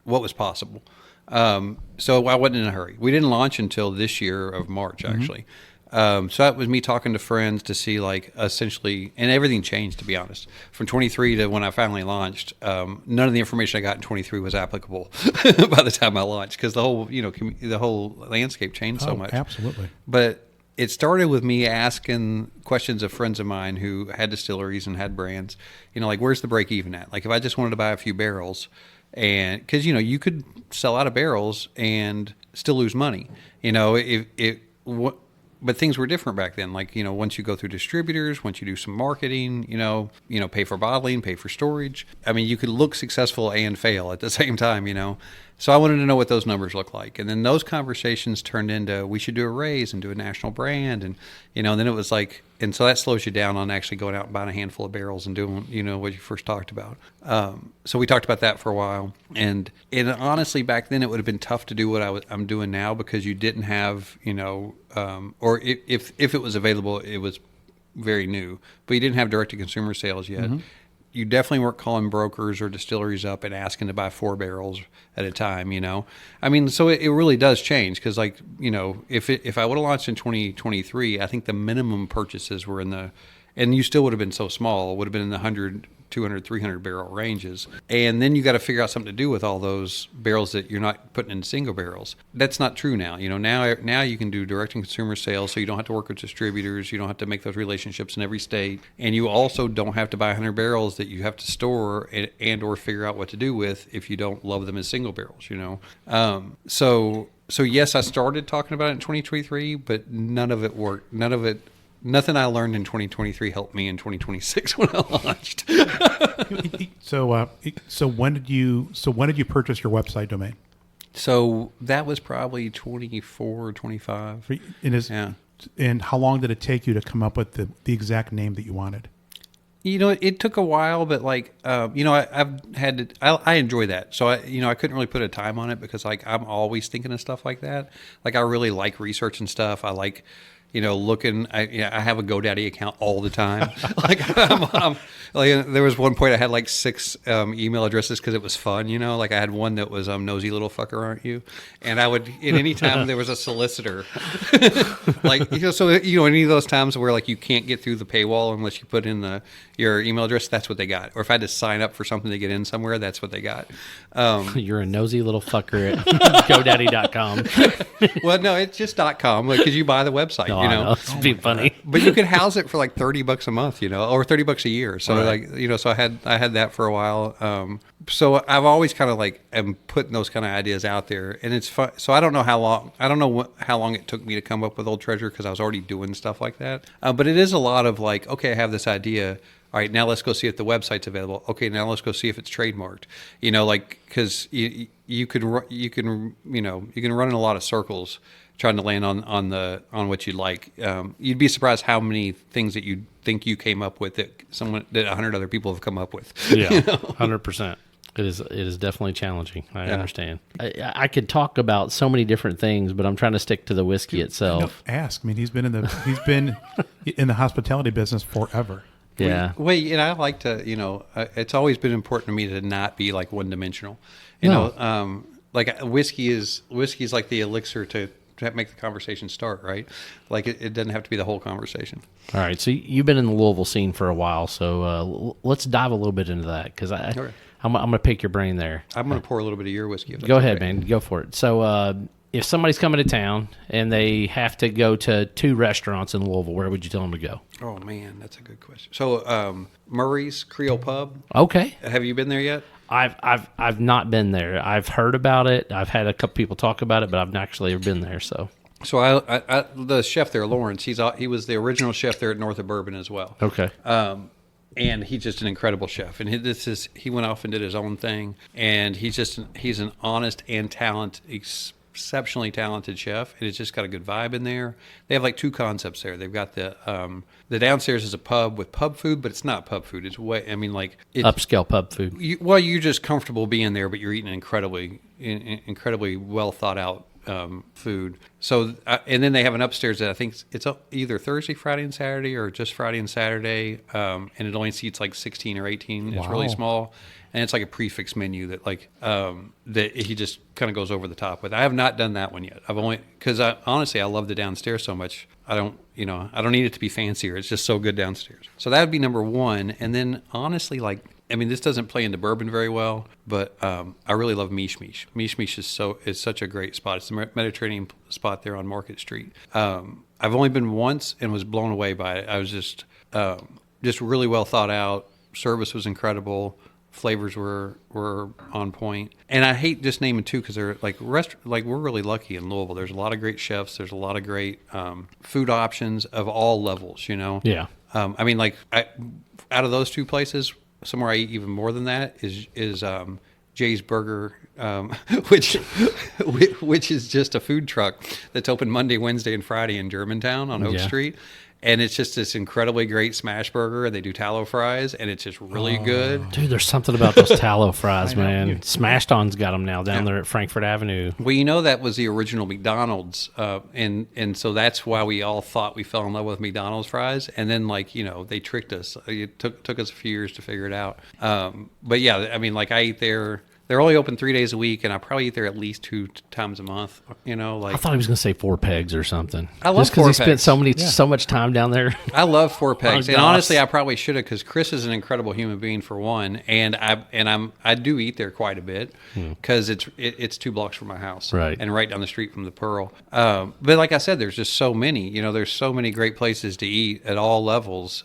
was possible. So I wasn't in a hurry. We didn't launch until this year of March, actually. So that was me talking to friends to see like essentially, and everything changed, to be honest, from 23 to when I finally launched. None of the information I got in 23 was applicable by the time I launched, because the whole, the whole landscape changed so much. Absolutely. But it started with me asking questions of friends of mine who had distilleries and had brands, like where's the break even at? Like if I just wanted to buy a few barrels, and because, you could sell out of barrels and still lose money, but things were different back then. Like, once you go through distributors, once you do some marketing, pay for bottling, pay for storage. I mean, you could look successful and fail at the same time, So I wanted to know what those numbers look like. And then those conversations turned into, we should do a raise and do a national brand. And, and then it was like, and so that slows you down on actually going out and buying a handful of barrels and doing, what you first talked about. So we talked about that for a while. And honestly, back then it would have been tough to do what I'm doing now, because you didn't have, or if it was available, it was very new, but you didn't have direct to consumer sales yet. Mm-hmm. You definitely weren't calling brokers or distilleries up and asking to buy 4 barrels at a time, I mean, so it really does change, because like, if I would have launched in 2023, I think the minimum purchases were and you still would have been so small, it would have been in the 100, 200, 300 barrel ranges. And then you got to figure out something to do with all those barrels that you're not putting in single barrels. That's not true now. Now you can do direct to consumer sales, so you don't have to work with distributors. You don't have to make those relationships in every state. And you also don't have to buy 100 barrels that you have to store and or figure out what to do with if you don't love them as single barrels, So yes, I started talking about it in 2023, but none of it worked. Nothing I learned in 2023 helped me in 2026 when I launched. So when did you purchase your website domain? So that was probably 24 or 25. And how long did it take you to come up with the exact name that you wanted? It took a while, but like, I enjoy that. So I couldn't really put a time on it, because like I'm always thinking of stuff like that. Like I really like researching stuff. I like, looking. I have a GoDaddy account all the time. There was one point I had like 6 email addresses because it was fun. Like I had one that was nosy little fucker, aren't you? And I would, at any time there was a solicitor, so any of those times where like you can't get through the paywall unless you put in your email address, that's what they got. Or if I had to sign up for something to get in somewhere, that's what they got. You're a nosy little fucker at GoDaddy.com. Well, no, it's just .com, because you buy the website. No, I know. It's be funny. But you could house it for like $30 a month, or $30 a year. So right. So I had that for a while. So I've always kind of like am putting those kind of ideas out there, and it's fun. So I don't know how long it took me to come up with Old Treasure, because I was already doing stuff like that. But it is a lot of like, okay, I have this idea. All right, now let's go see if the website's available. Okay, now let's go see if it's trademarked. Because you can run in a lot of circles trying to land on what you like. You'd be surprised how many things that you think you came up with that 100 other people have come up with. Yeah, 100%. It is definitely challenging. I understand. I could talk about so many different things, but I'm trying to stick to the whiskey itself. No, ask. I mean, he's been in the hospitality business forever. Yeah. Well, I like to, it's always been important to me to not be like one dimensional. Like whiskey is like the elixir to make the conversation start, right? Like it doesn't have to be the whole conversation. All right. So you've been in the Louisville scene for a while. So let's dive a little bit into that, because I'm going to pick your brain there. I'm going to pour a little bit of your whiskey. Go ahead, man. Go for it. So if somebody's coming to town and they have to go to 2 restaurants in Louisville, where would you tell them to go? Oh, man, that's a good question. So Murray's Creole Pub. Okay. Have you been there yet? I've not been there. I've heard about it. I've had a couple people talk about it, but I've not actually ever been there. So So the chef there, Lawrence, he was the original chef there at North of Bourbon as well. Okay. And he's just an incredible chef. And he went off and did his own thing. And he's an honest and exceptionally talented chef. And it's just got a good vibe in there. They have like two concepts there. They've got the downstairs is a pub with pub food, but it's not pub food. It's upscale pub food. You're just comfortable being there, but you're eating incredibly well thought out food. So, and then they have an upstairs that I think it's either Thursday, Friday, and Saturday, or just Friday and Saturday, and it only seats like 16 or 18. It's really small, and it's like a prefix menu that he just kind of goes over the top with. I have not done that one yet. I've only because honestly I love the downstairs so much. I don't need it to be fancier. It's just so good downstairs. So that would be number one, and then honestly, this doesn't play into bourbon very well, but I really love Mish Mish. Mish Mish is such a great spot. It's the Mediterranean spot there on Market Street. I've only been once and was blown away by it. I was just really well thought out. Service was incredible. Flavors were on point. And I hate just naming two because they're we're really lucky in Louisville. There's a lot of great chefs. There's a lot of great food options of all levels. Yeah. Out of those two places. Somewhere I eat even more than that is Jay's Burger, which is just a food truck that's open Monday, Wednesday, and Friday in Germantown on Oak Street. And it's just this incredibly great smash burger, and they do tallow fries, and it's just really good. Dude, there's something about those tallow fries, man. Smashed On's got them now down there at Frankfurt Avenue. Well, that was the original McDonald's, and so that's why we all thought we fell in love with McDonald's fries. And then, they tricked us. It took us a few years to figure it out. But yeah, I eat there. They're only open 3 days a week, and I probably eat there at least 2 times a month. I thought he was going to say 4 pegs or something. I love just because he 4 spent so much time down there. I love 4 pegs, and gosh. honestly, I probably should have because Chris is an incredible human being for one, and I do eat there quite a bit because it's 2 blocks from my house, right, and right down the street from the Pearl. But like I said, there's just so many. There's so many great places to eat at all levels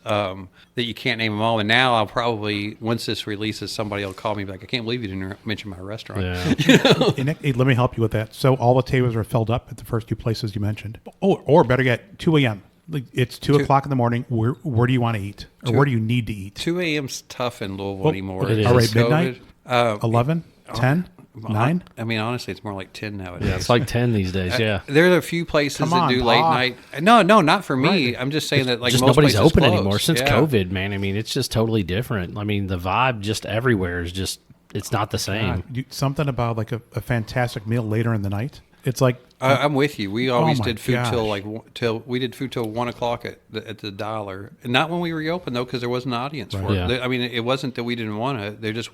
that you can't name them all. And now I'll probably, once this releases, somebody will call me like, I can't believe you didn't mention my restaurant. Yeah. Hey, let me help you with that. So all the tables are filled up at the first 2 places you mentioned. Or better yet, 2 a.m. It's 2 o'clock in the morning. Where do you want to eat? Or where do you need to eat? 2 a.m.'s tough in Louisville anymore. It is. All right, midnight? 11? 10? 9? Honestly, it's more like 10 nowadays. Yeah, it's like 10 these days, yeah. There are a few places that do late night. No, not for me. I'm just saying that just most nobody's places open close. anymore since COVID, man. It's just totally different. The vibe just everywhere is just, it's not the same. Something about a fantastic meal later in the night. It's like I'm with you. We always did food gosh. till 1 o'clock at the Dollar, and not when we reopened though, because there wasn't an audience for it. Yeah. It wasn't that we didn't want to. They just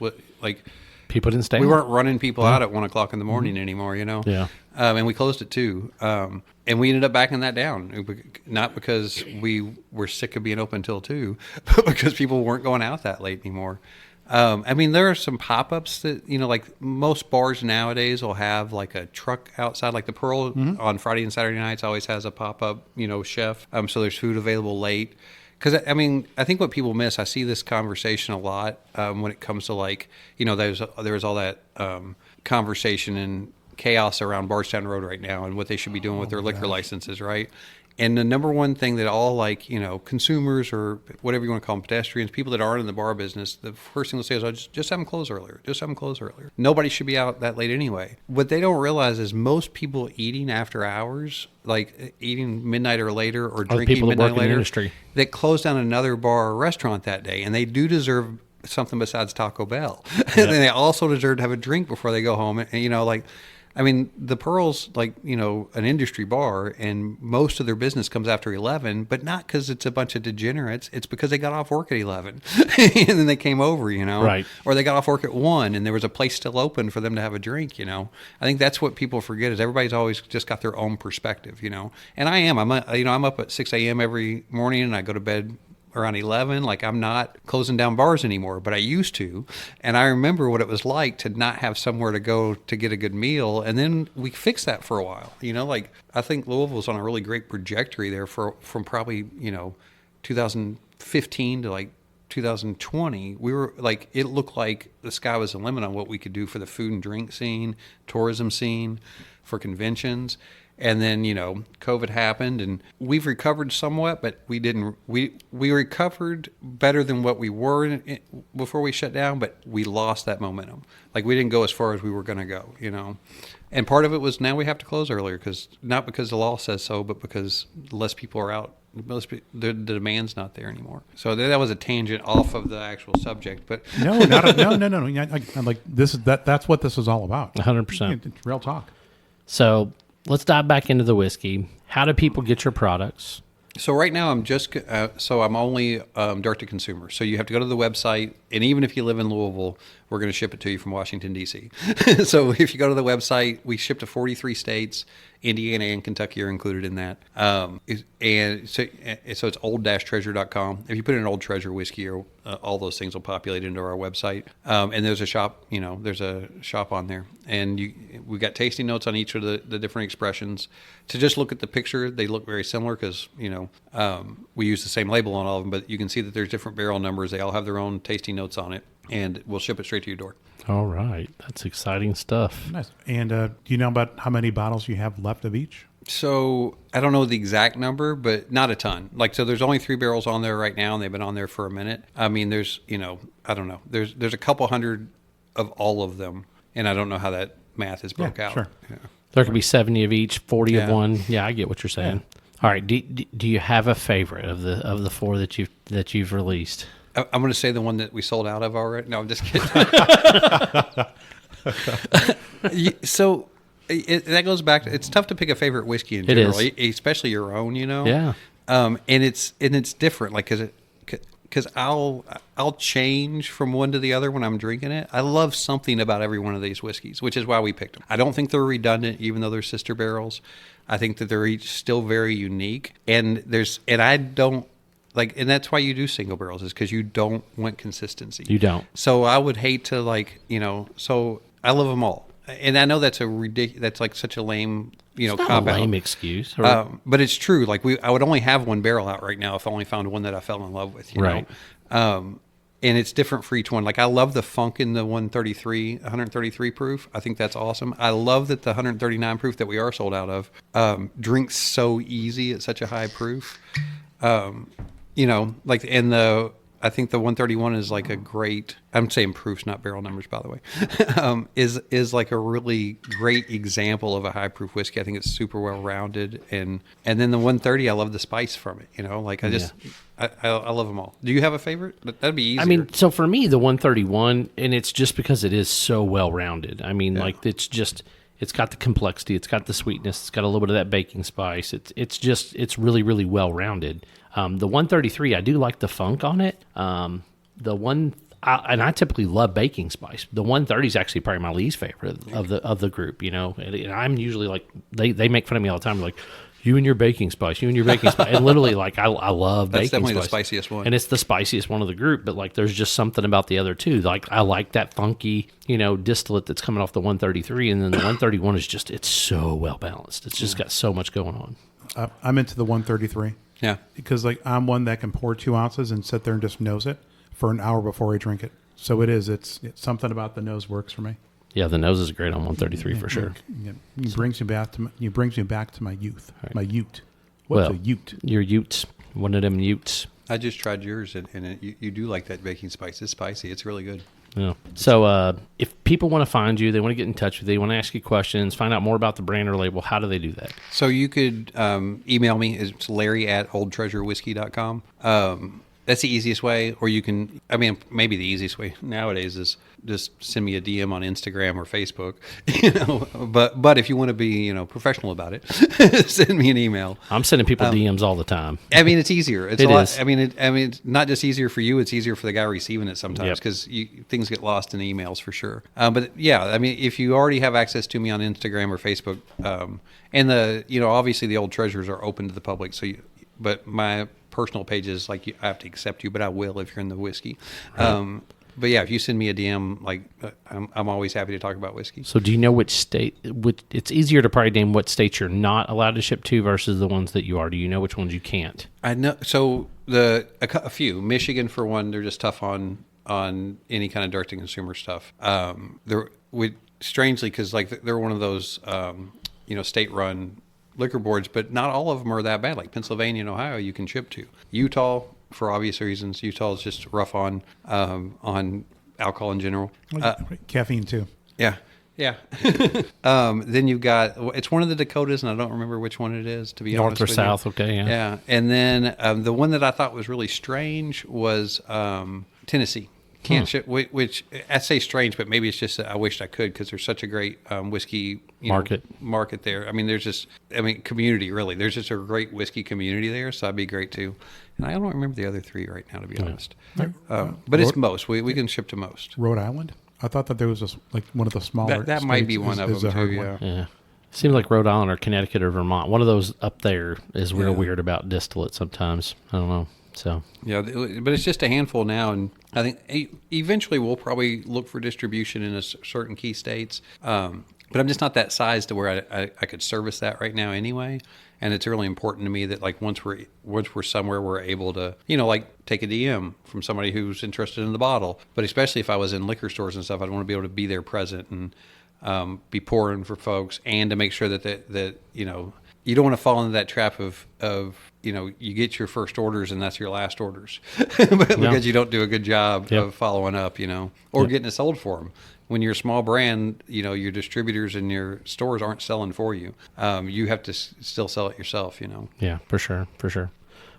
people didn't stay. We weren't running people out at 1 o'clock in the morning anymore. Yeah. And we closed at 2. And we ended up backing that down, not because we were sick of being open till 2, but because people weren't going out that late anymore. There are some pop-ups that, like most bars nowadays will have like a truck outside, like the Pearl on Friday and Saturday nights always has a pop-up, chef. So there's food available late. Because, I think what people miss, I see this conversation a lot when it comes to there's all that conversation and chaos around Bardstown Road right now and what they should be doing with their liquor licenses, right? And the number one thing that all consumers or whatever you want to call them, pedestrians, people that aren't in the bar business, the first thing they'll say is, just have them close earlier. Just have them close earlier. Nobody should be out that late anyway. What they don't realize is most people eating after hours, like eating midnight or later or drinking midnight or later, that close down another bar or restaurant that day. And they do deserve something besides Taco Bell. Yeah. And they also deserve to have a drink before they go home. And, the Pearl's an industry bar, and most of their business comes after 11, but not because it's a bunch of degenerates. It's because they got off work at 11 and then they came over, Right. Or they got off work at 1 and there was a place still open for them to have a drink, I think that's what people forget is everybody's always just got their own perspective, And I'm up at 6 a.m. every morning and I go to bed around 11. I'm not closing down bars anymore, but I used to. And I remember what it was like to not have somewhere to go to get a good meal. And then we fixed that for a while. I think Louisville's on a really great trajectory there from probably, 2015 to 2020. We were it looked like the sky was the limit on what we could do for the food and drink scene, tourism scene, for conventions. And then, COVID happened, and we've recovered somewhat, but we didn't. We recovered better than what we were before we shut down, but we lost that momentum. Like, we didn't go as far as we were going to go, And part of it was now we have to close earlier, not because the law says so, but because less people are out. The demand's not there anymore. So that was a tangent off of the actual subject, but No. I'm like, that's what this is all about. 100%. It's real talk. So let's dive back into the whiskey. How do people get your products? So right now I'm only direct to consumer. So you have to go to the website, and even if you live in Louisville, we're going to ship it to you from Washington, D.C. So if you go to the website, we ship to 43 states. Indiana and Kentucky are included in that. And so it's old-treasure.com. If you put in Old Treasure whiskey, or all those things will populate into our website. And there's a shop, there's a shop on there. And we got tasting notes on each of the different expressions. To just look at the picture, they look very similar because, we use the same label on all of them, but you can see that there's different barrel numbers. They all have their own tasting notes on it, and we'll ship it straight to your door. All right. That's exciting stuff. Nice. And do you know about how many bottles you have left of each? So I don't know the exact number, but not a ton. So there's only 3 barrels on there right now, and they've been on there for a minute. I mean, there's, I don't know. There's a couple hundred of all of them, and I don't know how that math is broke out. Sure. Yeah. There could be 70 of each, 40 of Yeah. one. Yeah, I get what you're saying. All right. Do you have a favorite of the 4 that you've released? I'm going to say the one that we sold out of already. No, I'm just kidding. So that goes back to, it's tough to pick a favorite whiskey in It general, is. Especially your own, Yeah. And it's different, because I'll change from one to the other when I'm drinking it. I love something about every one of these whiskeys, which is why we picked them. I don't think they're redundant, even though they're sister barrels. I think that they're each still very unique, and I don't. And that's why you do single barrels, is because you don't want consistency. You don't. So I would hate to so I love them all. And I know that's that's such a lame, It's not cop a out. lame excuse. But it's true. I would only have one barrel out right now if I only found one that I fell in love with, Right. And it's different for each one. I love the funk in the 133 proof. I think that's awesome. I love that the 139 proof that we are sold out of drinks so easy at such a high proof. I think the 131 is a great, I'm saying proofs, not barrel numbers, by the way, is a really great example of a high proof whiskey. I think it's super well rounded. And then the 130, I love the spice from it. I love them all. Do you have a favorite? That'd be easier. I mean, so for me, the 131, and it's just because it is so well rounded. I mean, it's got the complexity, it's got the sweetness, it's got a little bit of that baking spice. It's really, really well rounded. The 133, I do like the funk on it. I typically love baking spice. The 130 is actually probably my least favorite of the group. And I'm usually they make fun of me all the time, you and your baking spice, and literally I love that's baking definitely spice. the spiciest one, and it's the spiciest one of the group. But there's just something about the other two. I like that funky distillate that's coming off the 133, and then the 131 is just, it's so well balanced. It's just got so much going on. I'm into the 133. Yeah. Because I'm one that can pour 2 ounces and sit there and just nose it for an hour before I drink it. So it's something about the nose works for me. Yeah, the nose is great on 133 for sure. It brings me back to my youth. Right. My ute. What's a ute? Your utes. One of them utes. I just tried yours, and you do like that baking spice. It's spicy. It's really good. Yeah. So if people want to find you, they want to get in touch with you, they want to ask you questions, find out more about the brand or label, how do they do that? So you could email me. It's larry@oldtreasurewhiskey.com. That's the easiest way. Or you can, maybe the easiest way nowadays is just send me a DM on Instagram or Facebook. But if you want to be professional about it, send me an email. I'm sending people DMs all the time. It's easier. It's It a lot. is. It's not just easier for you. It's easier for the guy receiving it sometimes, Yep. because things get lost in emails for sure. But yeah, if you already have access to me on Instagram or Facebook, and obviously the Old Treasures are open to the public. But my personal pages, I have to accept you, but I will if you're in the whiskey. Right. But yeah, if you send me a DM, I'm always happy to talk about whiskey. So do you know which state? It's easier to probably name what states you're not allowed to ship to versus the ones that you are. Do you know which ones you can't? I know. So a few. Michigan, for one, they're just tough on any kind of direct to consumer stuff. Strangely, because they're one of those state run liquor boards, but not all of them are that bad. Like Pennsylvania and Ohio, you can ship to. Utah, for obvious reasons, Utah is just rough on alcohol in general. Caffeine too. Yeah. Yeah. Then you've got, it's one of the Dakotas, and I don't remember which one it is, to be honest North or with south, you. okay, yeah. Yeah. And then the one that I thought was really strange was Tennessee. Can't ship, which I say strange, but maybe it's just that I wished I could, because there's such a great whiskey market there. I mean, community, really. There's just a great whiskey community there, so that'd be great too. And I don't remember the other three right now, to be honest. But it's most. We can ship to most. Rhode Island? I thought that there was like one of the smaller. That might be one of them too. Yeah. Seems like Rhode Island or Connecticut or Vermont. One of those up there is real weird about distillate sometimes. I don't know. So yeah, but it's just a handful now, and I think eventually we'll probably look for distribution in certain key states. But I'm just not that size to where I could service that right now anyway. And it's really important to me that, like, once we're somewhere, we're able to, like, take a DM from somebody who's interested in the bottle. But especially if I was in liquor stores and stuff, I'd want to be able to be there present and be pouring for folks, and to make sure that you don't want to fall into that trap of you get your first orders and that's your last orders because you don't do a good job of following up, or getting it sold for them. When you're a small brand, your distributors and your stores aren't selling for you. You have to still sell it yourself, Yeah, for sure.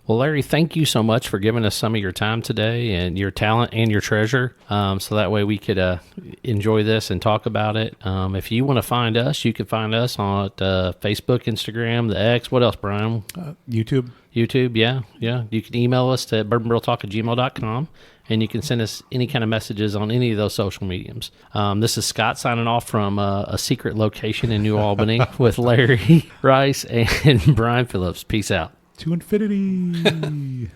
Well, Larry, thank you so much for giving us some of your time today and your talent and your treasure, so that way we could enjoy this and talk about it. If you want to find us, you can find us on Facebook, Instagram, the X. What else, Brian? YouTube. YouTube, yeah. You can email us at bourbonbarreltalk@gmail.com, and you can send us any kind of messages on any of those social mediums. This is Scott signing off from a secret location in New Albany with Larry Rice and Brian Phillips. Peace out. To infinity.